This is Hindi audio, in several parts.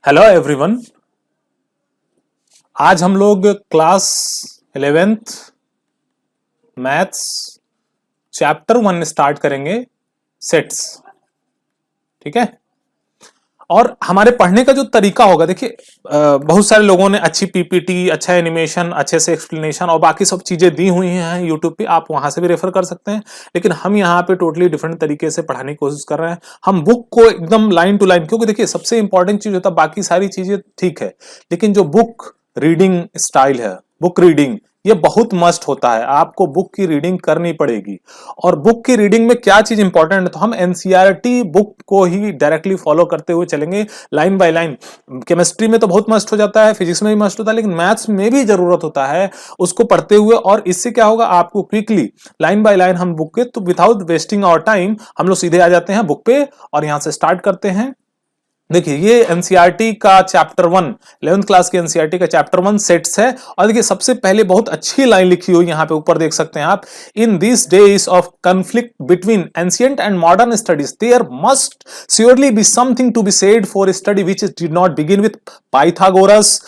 Hello everyone. आज हम लोग class 11th maths chapter 1 start करेंगे, सेट्स। ठीक है। और हमारे पढ़ने का जो तरीका होगा, देखिए बहुत सारे लोगों ने अच्छी पीपीटी, अच्छा एनिमेशन, अच्छे से एक्सप्लेनेशन और बाकी सब चीजें दी हुई हैं यूट्यूब पे, आप वहां से भी रेफर कर सकते हैं। लेकिन हम यहाँ पे टोटली डिफरेंट तरीके से पढ़ाने की कोशिश कर रहे हैं। हम बुक को एकदम लाइन टू लाइन, क्योंकि देखिए सबसे इंपॉर्टेंट चीज होता है, बाकी सारी चीजें ठीक है लेकिन जो बुक रीडिंग स्टाइल है, बुक रीडिंग, ये बहुत मस्ट होता है। आपको बुक की रीडिंग करनी पड़ेगी। और बुक की रीडिंग में क्या चीज इंपॉर्टेंट है, तो हम एनसीईआरटी बुक को ही डायरेक्टली फॉलो करते हुए चलेंगे, लाइन बाय लाइन। केमिस्ट्री में तो बहुत मस्ट हो जाता है, फिजिक्स में भी मस्ट होता है, लेकिन मैथ्स में भी जरूरत होता है उसको पढ़ते हुए। और इससे क्या होगा, आपको क्विकली लाइन बाय लाइन हम बुक के, तो विदाउट वेस्टिंग आवर टाइम हम लोग सीधे आ जाते हैं बुक पे और यहां से स्टार्ट करते हैं। देखिए ये एनसीईआरटी का चैप्टर 1, 11th क्लास के एनसीईआरटी का चैप्टर 1 सेट्स है। और देखिए सबसे पहले बहुत अच्छी लाइन लिखी हुई यहां पे ऊपर देख सकते हैं आप, in this days of conflict between ancient and modern studies there must surely be something to be said for study which did not begin with Pythagoras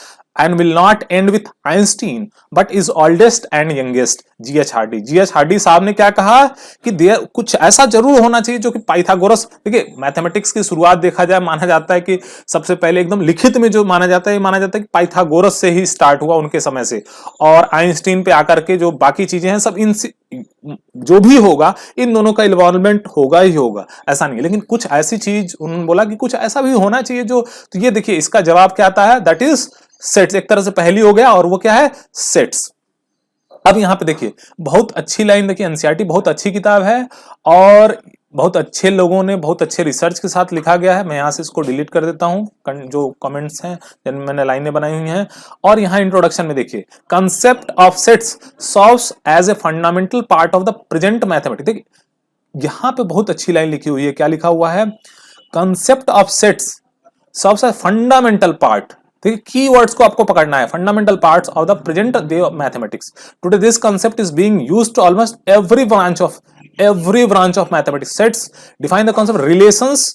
and will not end with Einstein but is oldest and youngest। GH Hardy, GH Hardy साहब ने क्या कहा कि कुछ ऐसा जरूर होना चाहिए जो कि पाइथागोरस, देखिए मैथमेटिक्स की शुरुआत देखा जाए, माना जाता है कि सबसे पहले एकदम लिखित में जो माना जाता है, माना जाता है कि पाइथागोरस से ही स्टार्ट हुआ उनके समय से। और आइंस्टीन पे आकर के जो बाकी चीजें हैं सब इन जो भी होगा इन दोनों का इन्वॉल्वमेंट होगा ही होगा, ऐसा नहीं। लेकिन कुछ ऐसी चीज उन्होंने बोला कि कुछ ऐसा भी होना चाहिए जो, तो ये देखिए इसका जवाब क्या आता है, दैट इज सेट्स। एक तरह से पहली हो गया और वो क्या है, सेट्स। अब यहां पे देखिए बहुत अच्छी लाइन, देखिए एनसीईआरटी बहुत अच्छी किताब है और बहुत अच्छे लोगों ने बहुत अच्छे रिसर्च के साथ लिखा गया है। मैं यहां से इसको डिलीट कर देता हूं, जो कमेंट्स हैं जिनमें मैंने लाइनें बनाई हुई हैं। और यहां इंट्रोडक्शन में देखिए, concept of sets serves as a fundamental part of the present mathematics. देखिए यहां पे बहुत अच्छी लाइन लिखी हुई है, क्या लिखा हुआ है, concept of sets serves as fundamental part. देखिए की वर्ड्स को आपको पकड़ना है, fundamental parts of the present day of mathematics. Today this concept is being used to almost every branch of mathematics. Sets define the concept relations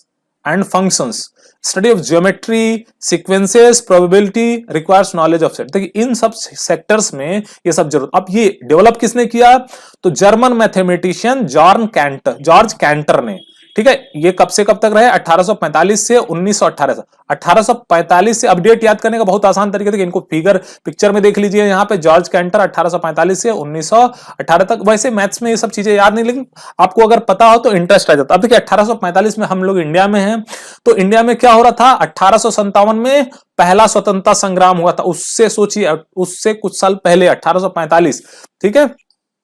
and functions, study of geometry, sequences, probability requires knowledge of set. देखिए इन सब सेक्टर्स में ये सब जरूरत। अब ये डेवलप किसने किया, तो जर्मन मैथमेटिशियन जॉर्ज कैंटर ने। ठीक है, ये कब से कब तक रहे, 1845 से 1918 1845 से। अपडेट याद करने का बहुत आसान तरीका है, इनको पिक्चर में देख लीजिए। यहाँ पे जॉर्ज कैंटर 1845 से 1918 तक। वैसे मैथ्स में ये सब चीजें याद नहीं, लेकिन आपको अगर पता हो तो इंटरेस्ट आ जाता। अब देखिए 1845 में हम लोग इंडिया में हैं, तो इंडिया में क्या हो रहा था, 1857 में पहला स्वतंत्रता संग्राम हुआ था। उससे सोचिए, उससे कुछ साल पहले 1845, ठीक है,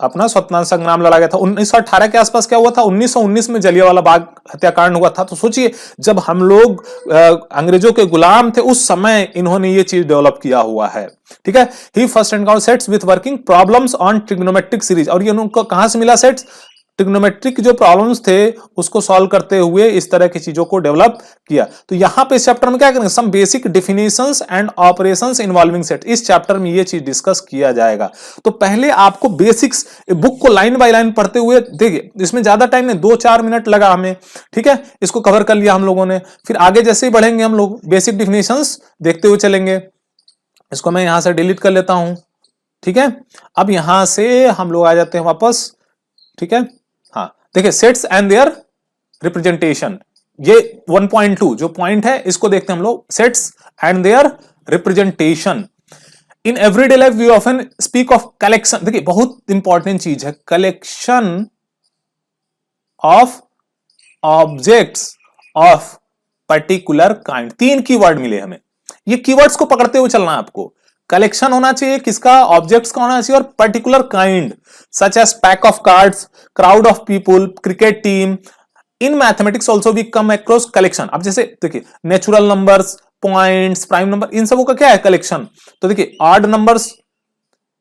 अपना स्वतंत्रता संग्राम लड़ा गया था। 1918 के आसपास क्या हुआ था, 1919 में जलियांवाला बाग हत्याकांड हुआ था। तो सोचिए जब हम लोग अंग्रेजों के गुलाम थे उस समय इन्होंने ये चीज डेवलप किया हुआ है। ठीक है, ही first encounter sets with working problems on trigonometric series. और ये उनको कहां से मिला सेट्स, ट्रिग्नोमेट्रिक जो प्रॉब्लम्स थे उसको सॉल्व करते हुए इस तरह की चीजों को डेवलप किया। तो यहां पे इस चैप्टर में क्या करेंगे, some basic definitions and operations involving set. इस चैप्टर में ये चीज डिस्कस किया जाएगा। तो पहले आपको बेसिक्स, बुक को लाइन बाय लाइन पढ़ते हुए, देखिए इसमें ज्यादा टाइम नहीं, 2-4 मिनट लगा हमें। ठीक है, इसको कवर कर लिया हम लोगों ने। फिर आगे जैसे ही बढ़ेंगे हम लोग बेसिक डेफिनेशंस देखते हुए चलेंगे। इसको मैं यहां से डिलीट कर लेता हूं। ठीक है, अब यहां से हम लोग आ जाते हैं वापस। ठीक है, हाँ देखिए सेट्स एंड देयर रिप्रेजेंटेशन, ये 1.2 जो पॉइंट है इसको देखते हैं हम लोग, sets and their representation. In everyday life we often speak of collection. देखिए बहुत इंपॉर्टेंट चीज है, collection of objects of particular kind. 3 keyword मिले हमें, ये कीवर्ड्स को पकड़ते हुए चलना है आपको। कलेक्शन होना चाहिए किसका, ऑब्जेक्ट्स का होना चाहिए, और particular kind such as pack of cards, crowd of people, cricket team. In mathematics also we come across collection. अब जैसे देखिए natural numbers, points, prime number, इन सबों का क्या है, कलेक्शन। तो देखिए odd numbers,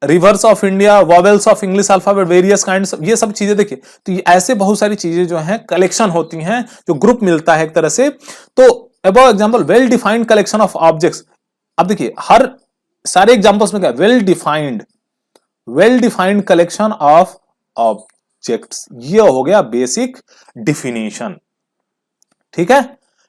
rivers of India, vowels of English alphabet, various kinds, ये सब चीजें देखिए। तो ये ऐसे बहुत सारी चीजें जो हैं कलेक्शन होती हैं, जो ग्रुप मिलता है एक तरह से। तो above example well defined collection of objects. अब देखिए हर सारे एग्जांपल्स में क्या, well defined collection of objects, ये हो गया बेसिक डिफिनेशन। ठीक है,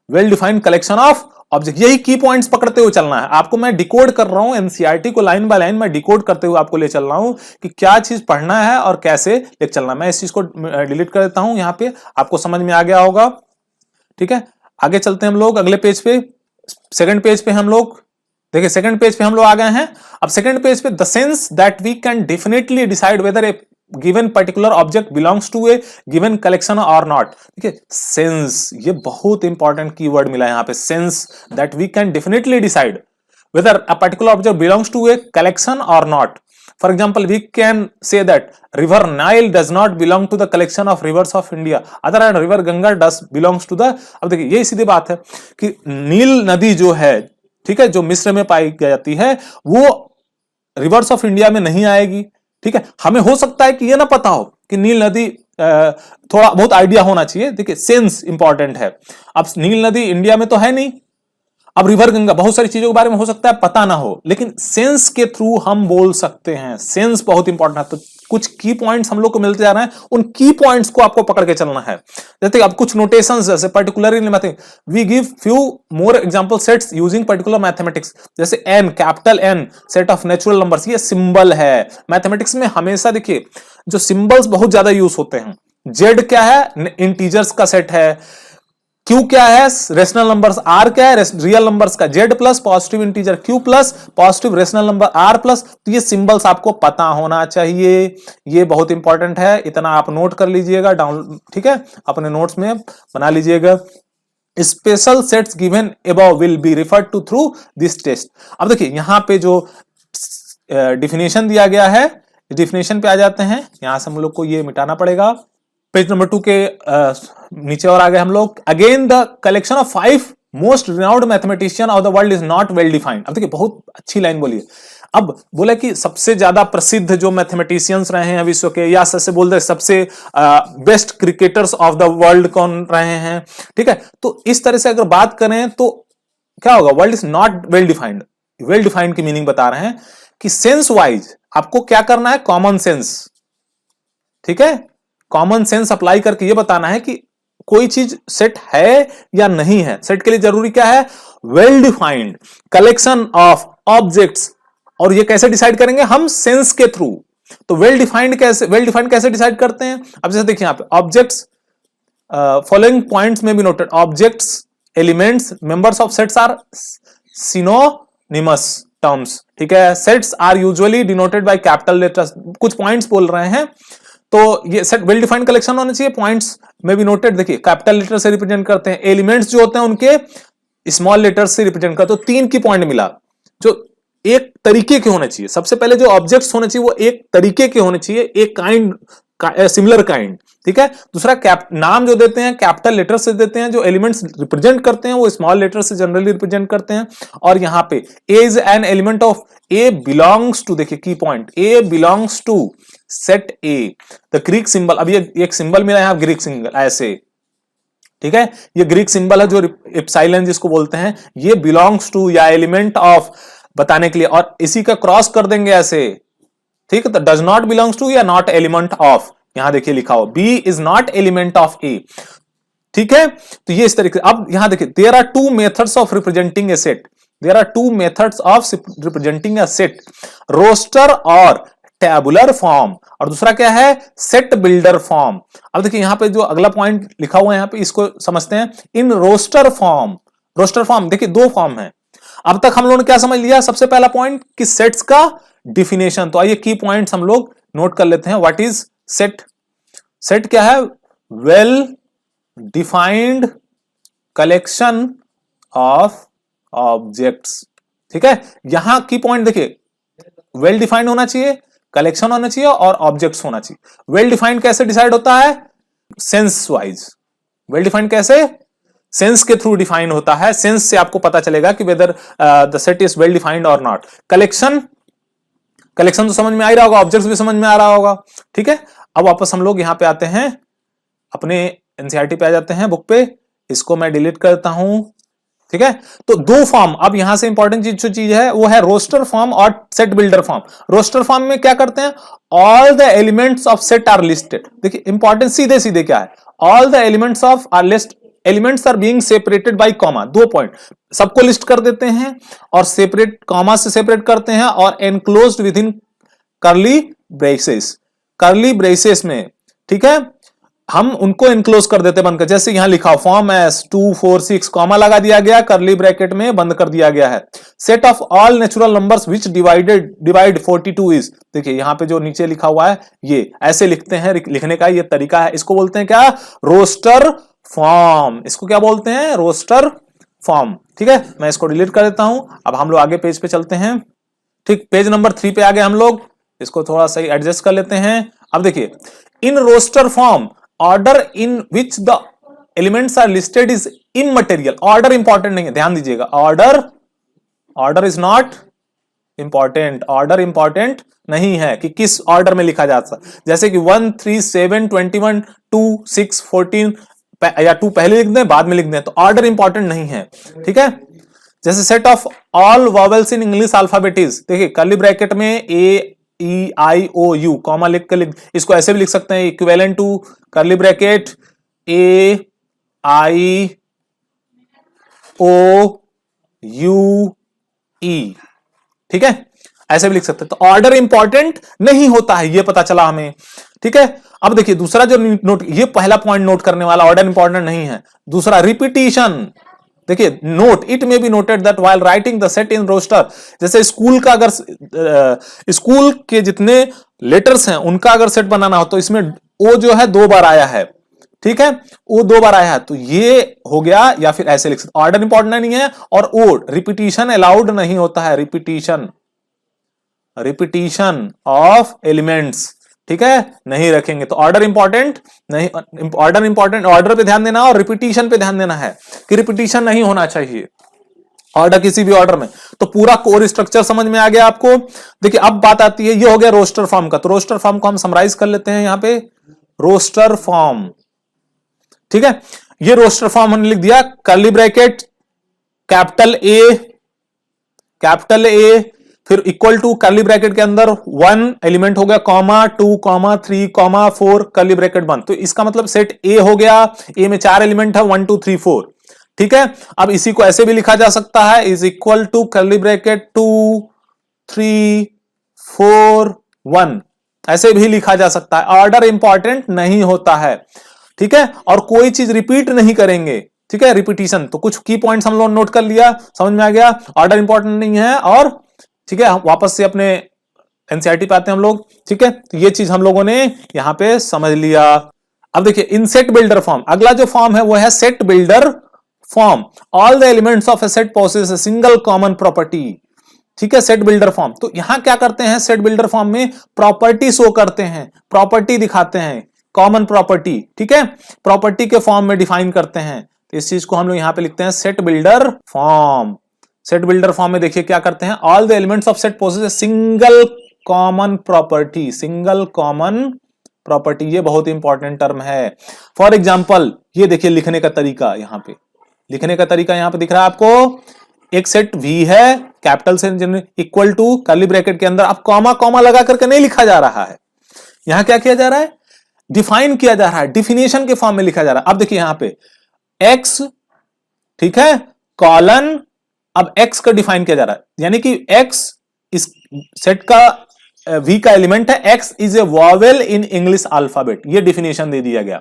well defined collection of object, यही की पॉइंट्स पकड़ते हुए चलना है आपको। मैं डिकोड कर रहा हूं एनसीईआरटी को लाइन बाय लाइन, मैं डिकोड करते हुए आपको ले चल रहा हूं कि क्या चीज पढ़ना है और कैसे ले चलना। मैं इस चीज को डिलीट कर देता हूं, यहां पे आपको समझ में आ गया होगा। ठीक है, आगे चलते हैं हम लोग अगले पेज पे। सेकंड पेज पे हम लोग देखिए, सेकंड पेज पे हम लोग आ गए हैं। अब सेकंड पेज पे the sense that we can definitely decide whether a given particular object belongs to a given collection और नॉट। ठीक है, सेंस, ये बहुत इंपॉर्टेंट कीवर्ड मिला है यहां पे, sense that we can definitely decide whether a particular object belongs to a collection or not. For example, we can say that river Nile does not belong to the collection of rivers of India. Other hand, river Ganga does belongs to the। अब देखिए ये सीधी बात है कि नील नदी जो है, ठीक है, जो मिस्र में पाई जाती है, वो रिवर्स ऑफ इंडिया में नहीं आएगी। ठीक है, हमें हो सकता है कि ये ना पता हो कि नील नदी, थोड़ा बहुत आइडिया होना चाहिए। देखिए सेंस इंपॉर्टेंट है। अब नील नदी इंडिया में तो है नहीं, अब रिवर गंगा, बहुत सारी चीजों के बारे में हो सकता है पता ना हो, लेकिन सेंस के थ्रू हम बोल सकते हैं। सेंस बहुत इंपॉर्टेंट है। तो कुछ की पॉइंट्स हम लोग को मिलते जा रहे हैं, उन की पॉइंट्स को आपको पकड़ के चलना है। जैसे अब कुछ नोटेशंस, जैसे particularly mathematics, we give few more example sets using particular mathematics. जैसे N, capital N, set of natural numbers, ये सिंबल है। मैथमेटिक्स में हमेशा देखिए जो सिंबल्स बहुत ज्यादा यूज होते हैं। जेड क्या है? इंटीजर्स का सेट है। क्यू क्या है? Rational numbers. आर क्या है? रियल नंबर्स का। Z plus positive integer Q plus positive rational number R plus. तो ये सिंबल्स आपको पता होना चाहिए, ये बहुत इंपॉर्टेंट है। इतना आप नोट कर लीजिएगा, डाउन, ठीक है, अपने नोट्स में बना लीजिएगा। Special sets given above will be referred to through this test. अब देखिए यहां पे जो डिफिनेशन दिया गया है, डिफिनेशन पे आ जाते हैं। यहां से हम लोग को ये मिटाना पड़ेगा। पेज नंबर 2 के नीचे और आगे हम लोग, again the collection of 5 most renowned mathematician of the world is not well defined. अब देखिए बहुत अच्छी लाइन बोली है। अब बोला कि सबसे ज्यादा प्रसिद्ध जो मैथमेटिशियंस रहे हैं विश्व के, या सबसे बोल दे सबसे best cricketers of the world कौन रहे हैं, ठीक है, तो इस तरह से अगर बात करें तो क्या होगा? World is not well defined. Well defined की मीनिंग बता रहे हैं कि सेंस वाइज आपको क्या करना है? Common sense. ठीक है, कॉमन सेंस अप्लाई करके ये बताना है कि कोई चीज सेट है या नहीं है। सेट के लिए जरूरी क्या है? Well defined collection of objects. और ये कैसे डिसाइड करेंगे हम? सेंस के थ्रू। तो वेल डिफाइंड कैसे डिसाइड करते हैं? अब जैसे देखिए यहां पे ऑब्जेक्ट्स, फॉलोइंग पॉइंट्स में भी noted, objects, elements, members of sets are synonymous terms. ठीक है, sets are usually denoted by capital letters. कुछ पॉइंट्स बोल रहे हैं, तो ये सेट वेल डिफाइंड कलेक्शन होना चाहिए। पॉइंट्स में भी नोटेड, देखिए कैपिटल लेटर से रिप्रेजेंट करते हैं। एलिमेंट्स जो होते हैं उनके स्मॉल लेटर से रिप्रेजेंट करते हैं। तो 3 की पॉइंट मिला जो एक तरीके के होने चाहिए। सबसे पहले जो ऑब्जेक्ट्स होने चाहिए वो एक तरीके के होने चाहिए, एक काइंड, सिमिलर काइंड। ठीक है, दूसरा नाम जो देते हैं कैपिटल लेटर से देते हैं। जो एलिमेंट्स रिप्रेजेंट करते हैं वो स्मॉल लेटर से जनरली रिप्रेजेंट करते हैं। और यहां पे A is an element of, A belongs to, देखिए की point, A belongs to set A. The Greek symbol, अब ये एक सिंबल मिला यहां, ग्रीक सिंबल ऐसे, ठीक है, ये ग्रीक सिंबल है जो एप्सिलॉन जिसको बोलते हैं, ये बिलोंग्स टू या एलिमेंट ऑफ बताने के लिए। और इसी का क्रॉस कर देंगे ऐसे, ठीक है, तो डज नॉट बिलोंग्स टू या नॉट एलिमेंट ऑफ। यहां देखिए लिखा हो B is not element of A. ठीक है, तो ये इस तरीके। अब यहां देखिए there are 2 methods of representing a set. There are 2 methods of representing a set, roster और टैबुलर फॉर्म। और दूसरा क्या है? Set builder form. अब देखिए यहां पे जो अगला पॉइंट लिखा हुआ है यहां पे, इसको समझते हैं। In roster form, roster form देखिए 2 फॉर्म है। अब तक हम लोगों ने क्या समझ लिया? सबसे पहला पॉइंट कि सेट्स का डिफिनेशन। तो आइए की पॉइंट्स हम लोग नोट कर लेते हैं। What is set? सेट क्या है? Well defined collection of objects. ठीक है, यहां की पॉइंट देखिए, वेल डिफाइंड होना चाहिए, कलेक्शन होना चाहिए और ऑब्जेक्ट्स होना चाहिए। वेल डिफाइंड कैसे डिसाइड होता है? Sense wise. वेल डिफाइंड कैसे? सेंस के थ्रू डिफाइन होता है। सेंस से आपको पता चलेगा कि whether the set is well defined और नॉट। कलेक्शन तो समझ में आ ही रहा होगा, ऑब्जेक्ट्स भी समझ में आ रहा होगा। ठीक है, अब वापस हम लोग यहां पे आते हैं, अपने एनसीईआरटी पे आ जाते हैं, बुक पे। इसको मैं डिलीट करता हूं। ठीक है, तो 2 फॉर्म। अब यहां से इंपॉर्टेंट चीज है वो है रोस्टर फॉर्म और set builder form. Roster form में क्या करते हैं? All the elements of set are listed. देखिए इंपॉर्टेंट सीधे सीधे क्या है? All the elements of are list elements are being separated by comma, 2 point, सबको लिस्ट कर देते हैं और सेपरेट कॉमा से सेपरेट करते हैं और enclosed with in curly braces, curly braces में, ठीक है, हम उनको इनक्लोज कर देते बनकर, जैसे यहां लिखा हो फॉर्म एस 246 कॉमा लगा दिया गया, कर्ली ब्रैकेट में बंद कर दिया गया है। Set of all natural numbers which divide 42 is, देखिए यहां पे जो नीचे लिखा हुआ है ये ऐसे लिखते हैं, लिखने का ये तरीका है, इसको बोलते हैं क्या, रोस्टर फॉर्म, इसको क्या बोलते हैं, रोस्टर फॉर्म। ठीक है, मैं इसको डिलीट कर देता हूं। अब हम लोग आगे पेज पे चलते हैं। ठीक, पेज नंबर 3 पे आ गए हम लोग, इसको थोड़ा सही एडजस्ट कर लेते हैं। अब देखिए, in roster form order in which the elements are listed is immaterial, order important नहीं है, ध्यान दीजिएगा, order is not important, order important नहीं है कि किस ऑर्डर में लिखा जा सकता, जैसे कि 1 3 7 21 2 6 14 या 2 पहले लिख दें बाद में लिख दें, तो ऑर्डर इंपॉर्टेंट नहीं है। ठीक है, जैसे set of all vowels in English alphabet is, देखिए कर्ली ब्रैकेट में ए ई आई ओ यू कॉमा लिख कर, इसको ऐसे भी लिख सकते हैं, equivalent to curly bracket A I O U E, ठीक है, ऐसे भी लिख सकते हैं। तो ऑर्डर इंपॉर्टेंट नहीं होता है, ये पता चला हमें। ठीक है, अब देखिए दूसरा जो नोट, ये पहला पॉइंट नोट करने वाला, ऑर्डर इंपॉर्टेंट नहीं है। दूसरा रिपीटिशन, देखिए note, it may be noted that while writing the set in roster, जैसे स्कूल का अगर स्कूल के जितने लेटर्स हैं उनका अगर सेट बनाना हो तो इसमें ओ जो है 2 बार आया है, ठीक है, वो 2 बार आया है, तो ये हो गया, या फिर ऐसे लिख सकते, ऑर्डर इंपॉर्टेंट नहीं है, और ओ रिपीटिशन अलाउड नहीं होता है, रिपीटिशन ऑफ एलिमेंट्स, ठीक है, नहीं रखेंगे। तो ऑर्डर इंपॉर्टेंट नहीं, ऑर्डर इंपॉर्टेंट, ऑर्डर पे ध्यान देना और रिपीटिशन पे ध्यान देना है कि रिपीटिशन नहीं होना चाहिए ऑर्डर, किसी भी ऑर्डर में। तो पूरा कोर स्ट्रक्चर समझ में आ गया आपको। देखिए अब बात आती है, ये हो गया रोस्टर फॉर्म का, तो रोस्टर फॉर्म को हम समराइज कर लेते हैं यहां पे, रोस्टर फॉर्म, ठीक है, ये रोस्टर फॉर्म हमने लिख दिया, कर्ली ब्रैकेट कैपिटल ए, फिर इक्वल टू कर्ली ब्रैकेट के अंदर 1 एलिमेंट हो गया, comma 2 comma 3 comma 4 curly bracket बंद, तो इसका मतलब सेट ए हो गया, ए में 4 एलिमेंट है 1 2 3 4, ठीक है। अब इसी को ऐसे भी लिखा जा सकता है, is equal to curly bracket 2 3 4 1, ऐसे भी लिखा जा सकता है, ऑर्डर इंपॉर्टेंट नहीं होता है, ठीक है, और कोई चीज रिपीट नहीं करेंगे, ठीक है, रिपीटिशन। तो कुछ की पॉइंट्स हम लोग नोट कर लिया, समझ में आ गया, ऑर्डर इंपॉर्टेंट नहीं है, और ठीक है, वापस से अपने एनसीईआरटी पे आते हैं हम लोग, ठीक है, तो ये चीज हम लोगों ने यहां पे समझ लिया। अब देखिए इन सेट बिल्डर फॉर्म, अगला जो फॉर्म है वो है set builder form, all the elements of a set possess a single common property, ठीक है, सेट बिल्डर फॉर्म। तो यहां क्या करते हैं, सेट बिल्डर फॉर्म में प्रॉपर्टी शो करते हैं, प्रॉपर्टी दिखाते हैं, कॉमन प्रॉपर्टी, ठीक है, प्रॉपर्टी के फॉर्म में डिफाइन करते हैं, तो इस चीज को हम लोग यहां पे लिखते हैं set builder form. Set builder form में देखिए क्या करते हैं, all the elements of set possess a single common property, single common property, ये बहुत इंपॉर्टेंट टर्म है। फॉर एग्जांपल ये देखिए लिखने का तरीका, यहां पे लिखने का तरीका यहां पे दिख रहा है आपको, एक सेट V है, कैपिटल से इक्वल टू कर्ली ब्रैकेट के अंदर, अब कॉमा कॉमा लगा करके नहीं लिखा जा रहा है, यहां क्या किया जा रहा है, डिफाइन किया जा रहा है, डिफिनेशन के फॉर्म में लिखा जा रहा है। अब देखिए यहां पे x, ठीक है, कॉलन, अब x का डिफाइन किया जा रहा है, यानी कि x इस सेट का V का एलिमेंट है, x is a vowel in English alphabet, ये डिफिनेशन दे दिया गया।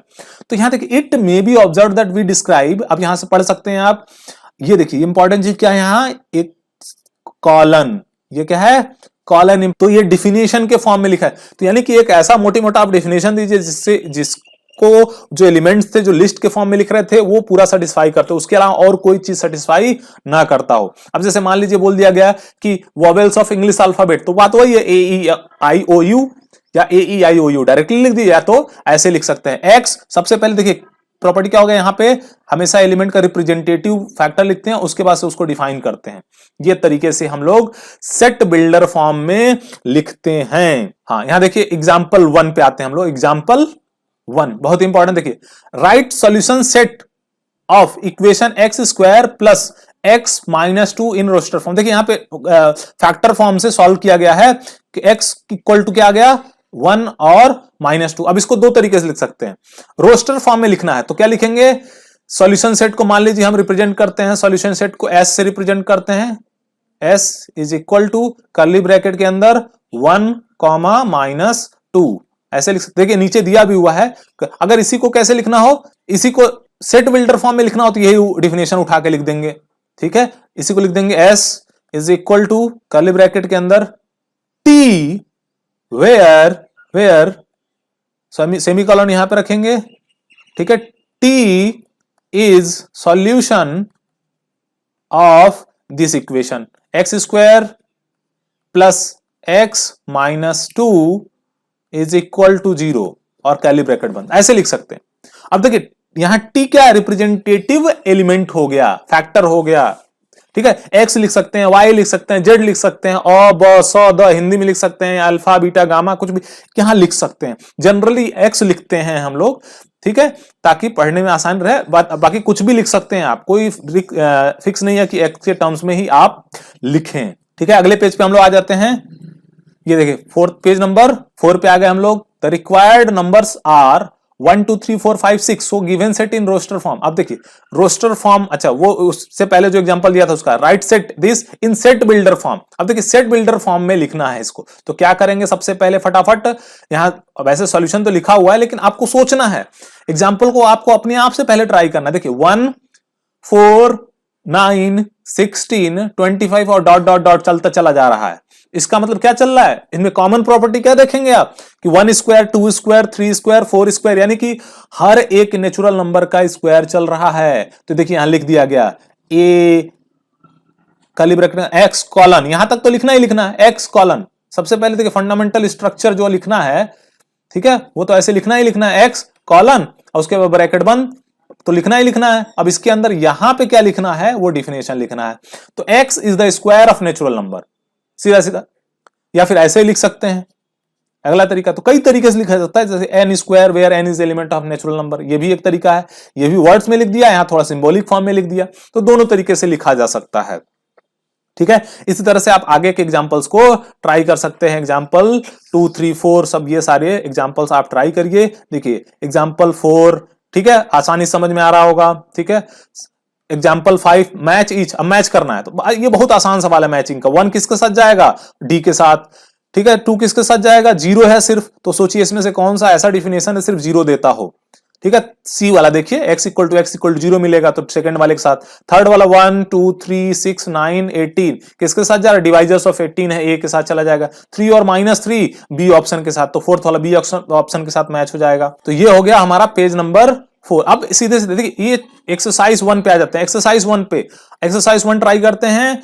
तो यहां देखिए it may be observe that we describe, अब यहां से पढ़ सकते हैं आप, ये देखिए इंपॉर्टेंट चीज क्या है यहां, एक कॉलन, ये क्या है, कॉलन, तो ये डिफिनेशन के फॉर्म में लिखा है, तो यानी कि एक ऐसा मोटी मोटा आप डिफिनेशन दीजिए जिससे जिसको जो एलिमेंट्स थे जो लिस्ट के फॉर्म में लिख रहे थे वो पूरा सेटिस्फाई करते हो, उसके अलावा और कोई चीज सेटिस्फाई ना करता हो। अब जैसे मान लीजिए बोल दिया गया कि वॉवेल्स ऑफ इंग्लिश अल्फाबेट, तो बात वही है, ए ई आई ओ यू या ए ई आई ओ यू डायरेक्टली लिख दिया, तो ऐसे लिख सकते हैं। एक्स सबसे पहले देखिए प्रॉपर्टी क्या हो गया, यहां पे हमेशा एलिमेंट का रिप्रेजेंटेटिव फैक्टर लिखते हैं, उसके बाद से उसको डिफाइन करते हैं, ये तरीके से हम लोग सेट बिल्डर फॉर्म में लिखते हैं। हाँ यहां देखिए एग्जाम्पल 1 पे आते हैं हम लोग, एग्जाम्पल 1 बहुत इंपॉर्टेंट, देखिए write solution set of equation X square plus X minus 2 in roster form. देखिए यहां पे फैक्टर फॉर्म से सॉल्व किया गया है कि एक्स इक्वल टू क्या आ गया, 1 और -2। अब इसको दो तरीके से लिख सकते हैं, रोस्टर फॉर्म में लिखना है तो क्या लिखेंगे, सॉल्यूशन सेट को मान लीजिए हम रिप्रेजेंट करते हैं, सॉल्यूशन सेट को एस से रिप्रेजेंट करते हैं, S is equal to curly bracket के अंदर 1 कॉमा -2 ऐसे लिख सकते। देखिए नीचे दिया भी हुआ है, अगर इसी को कैसे लिखना हो, इसी को सेट बिल्डर फॉर्म में लिखना हो तो यही डिफिनेशन उठा के लिख देंगे, ठीक है। इसी को लिख देंगे S is equal to curly bracket के अंदर टी वेयर सेमीकोलन यहां पे रखेंगे, ठीक है, T is solution of this equation X square plus X minus 2 is equal to 0 और कर्ली ब्रैकेट बंद, ऐसे लिख सकते हैं। अब देखिए यहां टी क्या है, रिप्रेजेंटेटिव एलिमेंट हो गया, फैक्टर हो गया, ठीक है। एक्स लिख सकते हैं, वाई लिख सकते हैं, जेड लिख सकते हैं, अ ब स द हिंदी में लिख सकते हैं, अल्फा बीटा गामा कुछ भी यहां लिख सकते हैं। जनरली एक्स लिखते हैं हम लोग, ठीक है, ताकि पढ़ने में आसान रहे। बाकी कुछ भी लिख सकते हैं आप, कोई फिक्स नहीं है कि एक्स के टर्म्स में ही आप लिखें, ठीक है। अगले पेज पे हम लोग आ जाते हैं, ये देखिए पेज नंबर 4 पे आ गए हम लोग। The required numbers are 1 2 3 4 5 6 so given set in roster form. अब देखिए रोस्टर फॉर्म, अच्छा वो उससे पहले जो एग्जांपल दिया था उसका, right set this in set builder form. अब देखिए सेट बिल्डर फॉर्म में लिखना है इसको, तो क्या करेंगे सबसे पहले फटाफट, यहां वैसे सॉल्यूशन तो लिखा हुआ है लेकिन आपको सोचना है, एग्जांपल को आपको अपने आप से पहले ट्राई करना। देखिए 1 4 9 16 25 और डॉट डॉट डॉट चलता चला जा रहा है। इसका मतलब क्या चल रहा है, इनमें कॉमन प्रॉपर्टी क्या देखेंगे आप कि 1 स्क्वायर 2 स्क्वायर 3 स्क्वायर 4 स्क्वायर, यानी कि हर एक नेचुरल नंबर का स्क्वायर चल रहा है। तो देखिए यहां लिख दिया गया ए कर्ली ब्रैकेट एक्स कॉलन, यहां तक तो लिखना ही लिखना है एक्स कॉलन। सबसे पहले देखिए फंडामेंटल स्ट्रक्चर जो लिखना है, ठीक है, वो तो ऐसे लिखना ही लिखना है एक्स कॉलन और उसके बाद ब्रैकेट बंद, तो लिखना ही लिखना है। अब इसके अंदर यहां पे क्या लिखना है वो डिफिनेशन लिखना है। तो x is the square of natural number, सीधा सीधा, या फिर ऐसे ही लिख सकते हैं। अगला तरीका तो कई तरीके से लिखा जाता है, जैसे N square where N is element of natural number, ये भी एक तरीका है। ये भी वर्ड्स में लिख दिया, यहां थोड़ा सिंबॉलिक फॉर्म में लिख दिया, तो दोनों तरीके से लिखा जा सकता है, ठीक है। इसी तरह से आप आगे के एग्जांपल्स को ट्राई कर सकते हैं। एग्जांपल 2 3 4 सब ये सारे एग्जांपल्स आप ट्राई करिए। देखिए एग्जांपल 4, ठीक है, आसानी समझ में आ रहा होगा, ठीक है। एग्जाम्पल 5 मैच ईच, अब मैच करना है तो ये बहुत आसान सवाल है मैचिंग का। 1 किसके साथ जाएगा, डी के साथ, ठीक है। 2 किसके साथ जाएगा, 0 है सिर्फ, तो सोचिए इसमें से कौन सा ऐसा डिफिनेशन है सिर्फ 0 देता हो, ठीक है। सी वाला देखिए x इक्वल टू 0 मिलेगा तो सेकंड वाले के साथ। थर्ड वाला 1 2 3 6 9 18 किसके साथ जा रहा है, डिवाइजर्स ऑफ 18 है, ए के साथ चला जाएगा। 3 और -3 बी ऑप्शन के साथ, तो फोर्थ वाला बी ऑप्शन के साथ मैच हो जाएगा। तो ये हो गया हमारा पेज नंबर 4। अब सीधे सीधे देखिए ये एक्सरसाइज 1 पे आ जाते हैं। एक्सरसाइज 1 पे, एक्सरसाइज 1 ट्राई करते हैं।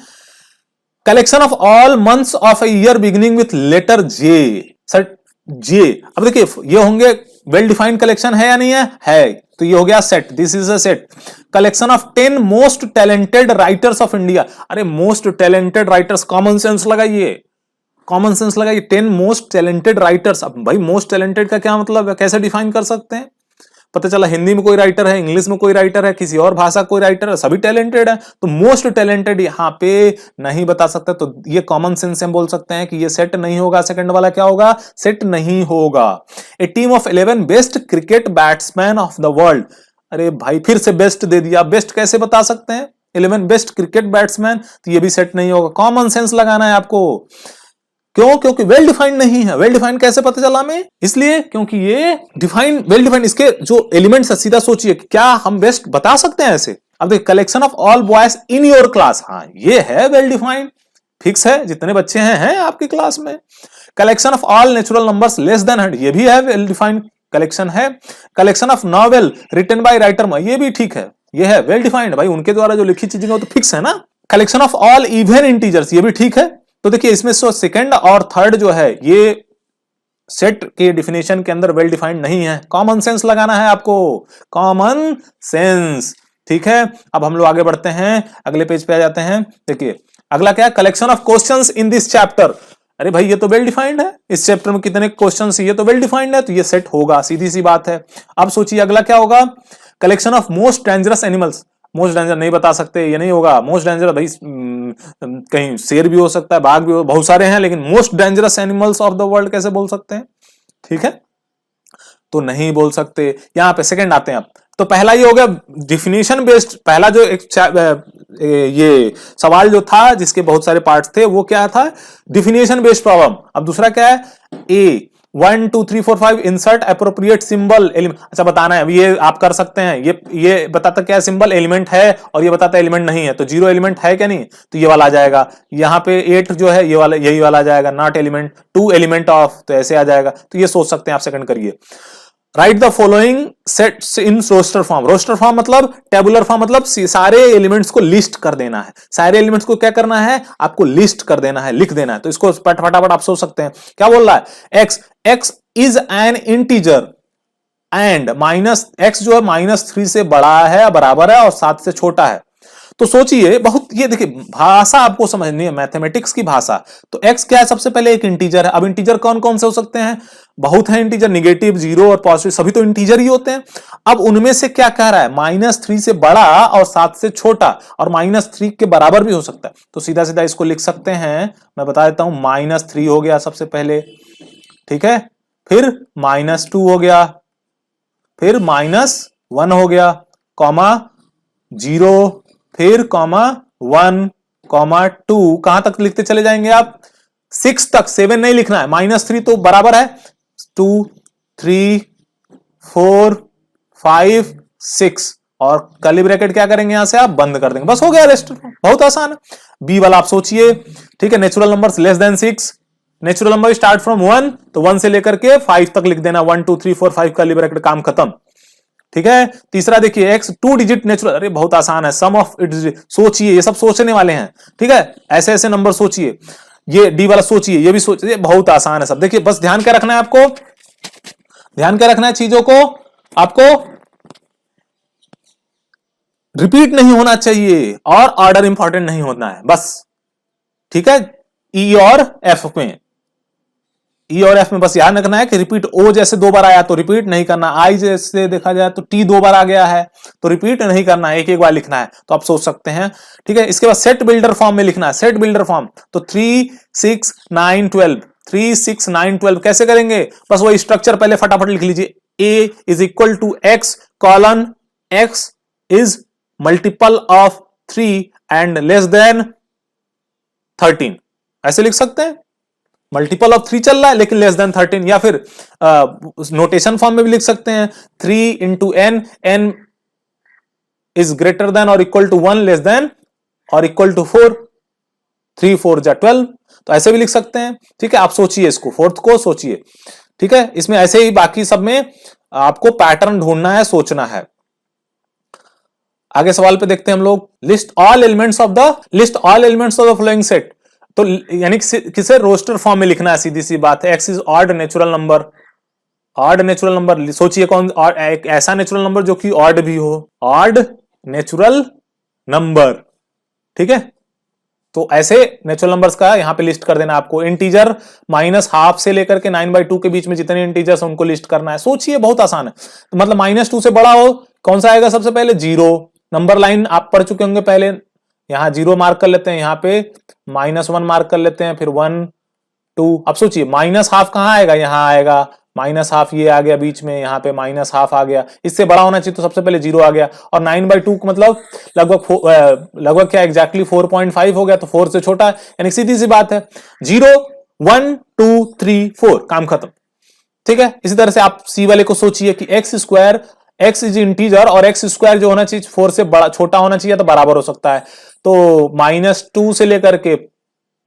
Collection of all months of a year beginning with letter J, sir J. अब देखिए ये होंगे वेल डिफाइंड कलेक्शन है या नहीं है, तो ये हो गया set, this is a set. Collection of 10 most talented writers of India, अरे most talented writers, common sense लगाइए, कॉमन सेंस लगाइए। 10 मोस्ट टैलेंटेड राइटर्स, अब भाई मोस्ट टैलेंटेड का क्या मतलब है, कैसे डिफाइन कर सकते हैं। पता चला हिंदी में कोई राइटर है, इंग्लिश में कोई राइटर है, किसी और भाषा कोई राइटर है, सभी टैलेंटेड है, तो मोस्ट टैलेंटेड यहां पे नहीं बता सकते, तो ये कॉमन सेंस से हम बोल सकते हैं कि ये सेट नहीं होगा। सेकंड वाला क्या होगा, सेट नहीं होगा। A team of 11 best cricket batsman of the world, अरे भाई फिर से बेस्ट दे दिया, बेस्ट कैसे बता सकते हैं, 11 बेस्ट क्रिकेट बैट्समैन, तो ये भी सेट नहीं होगा। कॉमन सेंस लगाना है आपको, क्यों, क्योंकि वेल डिफाइंड नहीं है। वेल डिफाइंड कैसे पता चला हमें, इसलिए क्योंकि ये डिफाइंड, वेल डिफाइंड, इसके जो एलिमेंट्स है सीधा सोचिए क्या हम बेस्ट बता सकते हैं ऐसे। अब देखिए collection of all boys in your class, हाँ ये है वेल डिफाइंड, फिक्स है, जितने बच्चे हैं आपकी क्लास में। Collection of all natural numbers less than 100, ये भी है वेल डिफाइंड कलेक्शन है। Collection of novel written by writer, ये भी ठीक है, ये है वेल डिफाइंड, भाई उनके द्वारा जो लिखी चीजें वो तो फिक्स है ना। Collection of all even integers, ये भी ठीक है। तो देखिए इसमें सेकंड और थर्ड जो है ये सेट के डिफिनेशन के अंदर वेल डिफाइंड नहीं है। कॉमन सेंस लगाना है आपको, कॉमन सेंस, ठीक है। अब हम लोग आगे बढ़ते हैं, अगले पेज पे आ जाते हैं। देखिए अगला क्या है, collection of questions in this chapter, अरे भाई ये तो वेल डिफाइंड है, इस चैप्टर में कितने क्वेश्चंस, ये तो वेल डिफाइंड है, तो ये सेट होगा, सीधी सी बात है। अब सोचिए अगला क्या होगा, collection of most dangerous animals, most danger नहीं बता सकते, ये नहीं होगा। मोस्ट डेंजर भाई कहीं शेर भी हो सकता है, बाघ भी हो, बहुत सारे हैं, लेकिन most dangerous animals of the world कैसे बोल सकते हैं, ठीक है, तो नहीं बोल सकते। यहां पे सेकंड आते हैं अब, तो पहला ये हो गया डिफिनेशन बेस्ड, पहला जो एक ये सवाल जो था जिसके बहुत सारे पार्ट्स थे वो क्या था, डिफिनेशन बेस्ड प्रॉब्लम। अब दूसरा क्या है, ए 1 2 3 4 5 इंसर्ट एप्रोप्रिएट सिंबल एलिमेंट। अच्छा बताना है, ये आप कर सकते हैं, ये बताता क्या सिंबल एलिमेंट है और ये बताता एलिमेंट नहीं है, तो 0 एलिमेंट है क्या नहीं, तो ये वाला आ जाएगा। यहाँ पे 8 जो है ये वाला, यही वाला आ जाएगा, नॉट एलिमेंट, 2 एलिमेंट ऑफ, तो ऐसे आ जाएगा। तो ये सोच सकते हैं आप, सेकंड करिए। Write the following sets in roster form. Roster form मतलब टेबुलर फॉर्म, मतलब सारे एलिमेंट्स को लिस्ट कर देना है, सारे एलिमेंट्स को क्या करना है, आपको लिस्ट कर देना है, लिख देना है। तो इसको फटाफट आप सोच सकते हैं, क्या बोल रहा है, x is an integer and minus x जो है -3 से बड़ा है, बराबर है और 7 से छोटा है। तो सोचिए, बहुत ये देखिए भाषा आपको समझनी है, मैथमेटिक्स की भाषा। तो x क्या है, सबसे पहले एक इंटीजर है। अब इंटीजर कौन कौन से हो सकते हैं, बहुत है इंटीजर, निगेटिव, 0 और पॉजिटिव, सभी तो इंटीजर ही होते हैं। अब उनमें से क्या कह रहा है, -3 से बड़ा और 7 से छोटा, और -3 के बराबर भी हो सकता है। तो सीधा सीधा इसको लिख सकते हैं, मैं बता देता हूं, -3 हो गया सबसे पहले, ठीक है, फिर -2 हो गया, फिर -1 हो गया, कॉमा 0, फिर कॉमा 1, कॉमा 2, कहां तक लिखते चले जाएंगे आप, 6 तक, 7 नहीं लिखना है, -3 तो बराबर है, 2 3 4 5 6, और कर्ली ब्रैकेट क्या करेंगे, यहां से आप बंद कर देंगे, बस हो गया रेस्ट। बहुत आसान है। बी वाला आप सोचिए, ठीक है, natural numbers less then 6, natural number start from 1, तो 1 से लेकर के 5 तक लिख देना, 1 2 3 4 5 कर्ली ब्रैकेट, काम खत्म, ठीक है। तीसरा देखिए x 2 डिजिट नेचुरल, अरे बहुत आसान है, सम ऑफ इट, सोचिए, ये सब सोचने वाले हैं, ठीक है, ऐसे ऐसे नंबर सोचिए। ये डी वाला सोचिए, ये भी सोचिए, बहुत आसान है सब। देखिए बस ध्यान क्या रखना है आपको, ध्यान क्या रखना है, चीजों को आपको रिपीट नहीं होना चाहिए और ऑर्डर इंपॉर्टेंट नहीं होना है, बस, ठीक है। ई और एफ में, ई और एफ में बस याद रखना है कि रिपीट, ओ जैसे 2 बार आया तो रिपीट नहीं करना, आई जैसे देखा जाए तो टी 2 बार आ गया है तो रिपीट नहीं करना है, एक एक बार लिखना है। तो आप सोच सकते हैं, ठीक है। इसके बाद सेट बिल्डर फॉर्म में लिखना है, सेट बिल्डर फॉर्म, तो 3 6 9 12, 3 6 9 12 कैसे करेंगे, बस वो स्ट्रक्चर पहले फटाफट लिख लीजिए, a is equal to x colon x is multiple of 3 and less than 13, ऐसे लिख सकते हैं। मल्टीपल ऑफ 3 चल रहा है लेकिन लेस देन 13, या फिर नोटेशन फॉर्म में भी लिख सकते हैं, 3 into N, N is greater than और इक्वल टू 1 लेस देन और इक्वल टू 4, 3 4 जा 12, तो ऐसे भी लिख सकते हैं, ठीक है। आप सोचिए इसको, फोर्थ को सोचिए, ठीक है। इसमें ऐसे ही बाकी सब में आपको पैटर्न ढूंढना है, सोचना है। आगे सवाल पे देखते हैं हम लोग, list all elements of the following set. तो यानी किसे रोस्टर फॉर्म में लिखना है, सीधी सी बात है। X is odd natural number, odd natural number सोचिए कौन, और एक ऐसा नेचुरल नंबर जो कि ऑड भी हो, ऑड नेचुरल नंबर, ठीक है। तो ऐसे नेचुरल नंबर्स का यहां पे लिस्ट कर देना आपको। इंटीजर -12 से लेकर के 9/2 के बीच में जितने इंटीजर्स उनको लिस्ट करना है। सोचिए बहुत आसान है, तो मतलब -2 से बड़ा हो कौन सा आएगा, सबसे पहले 0, नंबर लाइन आप पढ़ चुके होंगे पहले, यहां 0 मार्क कर लेते हैं, यहां पे -1 मार्क कर लेते हैं, फिर 1 2। अब सोचिए -12 कहां आएगा, यहां आएगा, -12 ये आ गया बीच में, यहाँ पे -12 आ गया, इससे बड़ा होना चाहिए तो सबसे पहले 0 आ गया, और 9/2 मतलब लगभग क्या एग्जैक्टली 4.5 हो गया, तो 4 से छोटा है, यानी सीधी सी बात है 0 1 2 3 4, काम खत्म, ठीक है। इसी तरह से आप सी वाले को सोचिए कि x इज इंटीजर और x² जो होना चाहिए 4 से बड़ा छोटा होना चाहिए तो बराबर हो सकता है, तो -2 से लेकर के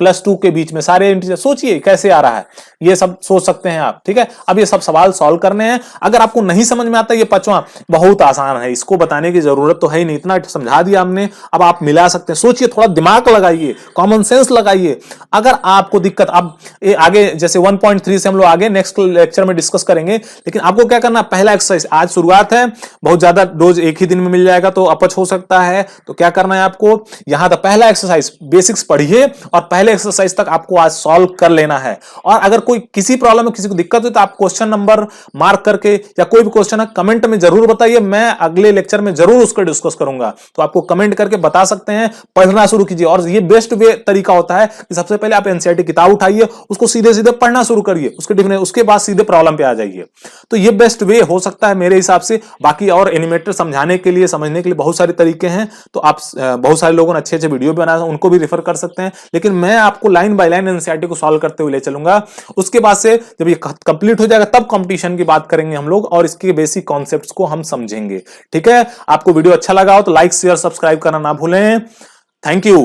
+2 के बीच में सारे इंटीजर, सोचिए कैसे आ रहा है, ये सब सोच सकते हैं आप, ठीक है। अब ये सब सवाल सॉल्व करने हैं। अगर आपको नहीं समझ में आता, ये 5वां बहुत आसान है, इसको बताने की जरूरत तो है ही नहीं, इतना समझा दिया हमने, अब आप मिला सकते हैं। सोचिए, थोड़ा दिमाग लगाइए, कॉमन सेंस लगाइए। अगर आपको दिक्कत, अब आगे जैसे 1.3 से हम लोग आगे नेक्स्ट लेक्चर में डिस्कस करेंगे, लेकिन आपको क्या करना, पहला एक्सरसाइज, आज शुरुआत है, बहुत ज्यादा रोज एक ही दिन में मिल जाएगा तो अपच हो सकता है, तो क्या करना है आपको, यहां तक पहला एक्सरसाइज बेसिक्स पढ़िए और पहले पहले एक्सरसाइज तक आपको आज सॉल्व कर लेना है। और अगर कोई किसी प्रॉब्लम में किसी को दिक्कत हो तो आप क्वेश्चन नंबर मार्क करके या कोई भी क्वेश्चन है कमेंट में जरूर बताइए, मैं अगले लेक्चर में जरूर उसको डिस्कस करूंगा। तो आपको कमेंट करके बता सकते हैं, पढ़ना शुरू कीजिए। और ये बेस्ट वे तरीका होता है कि सबसे पहले आप एनसीईआरटी किताब उठाइए, उसको सीधे सीधे पढ़ना शुरू करिए, उसके बाद सीधे प्रॉब्लम पे आ जाइए। तो ये बेस्ट वे हो सकता है मेरे हिसाब से। बाकी और एनिमेटर समझाने के लिए, समझने के लिए बहुत सारे तरीके हैं, तो आप बहुत सारे लोगों ने अच्छे अच्छे वीडियो बनाए, उनको भी रेफर कर सकते हैं। लेकिन मैं आपको लाइन बाय लाइन एनसीईआरटी को सॉल्व करते हुए ले चलूंगा। उसके बाद से जब ये कंप्लीट हो जाएगा तब कंपटीशन की बात करेंगे हम लोग और इसके बेसिक कॉन्सेप्ट्स को हम समझेंगे। ठीक है, आपको वीडियो अच्छा लगा हो तो लाइक शेयर सब्सक्राइब करना ना भूलें। Thank you.